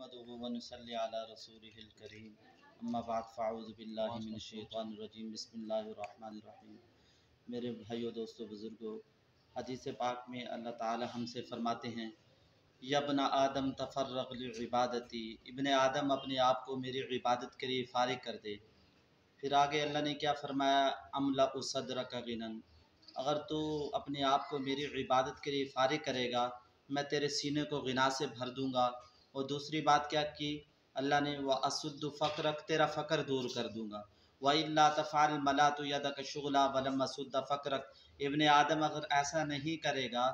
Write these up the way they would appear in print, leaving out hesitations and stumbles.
نحمده ونصلي على رسوله الكريم اما بعد فاعوذ باللہ من الشیطان الرجیم بسم اللہ الرحمن الرحیم۔ میرے بھائیو، دوستو، بزرگو، حدیث پاک میں اللہ تعالی ہم سے فرماتے ہیں یا ابن آدم تفرغ لعبادتی، ابن آدم اپنے آپ کو میری عبادت کے لیے فارغ کر دے۔ پھر آگے اللہ نے کیا فرمایا، املأ صدرک غنا، اگر تو اپنے آپ کو میری عبادت کے لیے فارغ کرے گا میں تیرے سینے کو غنا سے بھر دوں گا۔ اور دوسری بات کیا کی اللہ نے، وَأَسُدُّ فَقْرَكَ، تیرا فقر دور کر دوں گا۔ وَإِلَّا تَفْعَلْ مَلَأْتُ يَدَكَ شُغْلًا وَلَمْ أَسُدَّ فَقْرَكَ، ابن آدم اگر ایسا نہیں کرے گا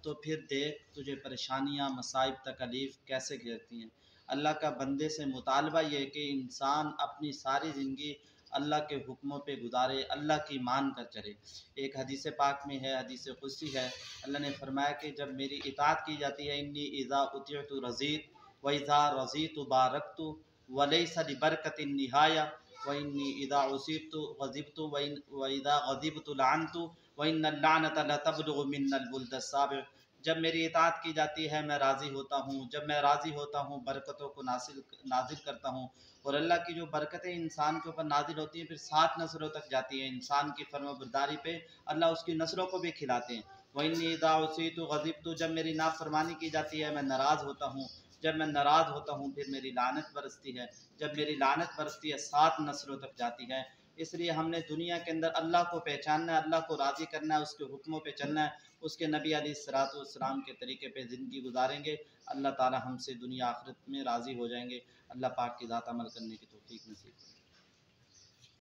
تو پھر دیکھ تجھے پریشانیاں، مصائب، تکلیف کیسے گھیرتی ہیں۔ اللہ کا بندے سے مطالبہ یہ ہے کہ انسان اپنی ساری زندگی اللہ کے حکموں پہ گزارے، اللہ کی مان کر چلے۔ ایک حدیث پاک میں ہے، حدیث قدسی ہے، اللہ نے فرمایا کہ جب میری اطاعت کی جاتی ہے، انی اذا اطعت رضیت واذا رضیت بارکت ولیس لبرکۃ النہایہ وانی اذا عصیت غضبت واذا غضبت لعنت وان اللعنۃ لتبلغ من البلد السابع۔ جب میری اطاعت کی جاتی ہے میں راضی ہوتا ہوں، جب میں راضی ہوتا ہوں برکتوں کو نازل کرتا ہوں، اور اللہ کی جو برکتیں انسان کے اوپر نازل ہوتی ہیں پھر 7 نسلوں تک جاتی ہیں۔ انسان کی فرما برداری پہ اللہ اس کی نسلوں کو بھی کھلاتے ہیں۔ وَإِنِّي إِذَا عُصِيتُ غَضِبْتُ، جب میری نافرمانی کی جاتی ہے میں ناراض ہوتا ہوں، جب میں ناراض ہوتا ہوں پھر میری لعنت برستی ہے، جب میری لعنت برستی ہے 7 نسلوں تک جاتی ہے۔ اس لیے ہم نے دنیا کے اندر اللہ کو پہچاننا ہے، اللہ کو راضی کرنا ہے، اس کے حکموں پہ چلنا ہے، اس کے نبی علیہ السلام کے طریقے پہ زندگی گزاریں گے، اللہ تعالی ہم سے دنیا آخرت میں راضی ہو جائیں گے۔ اللہ پاک کی ذات عمل کرنے کی توفیق نصیب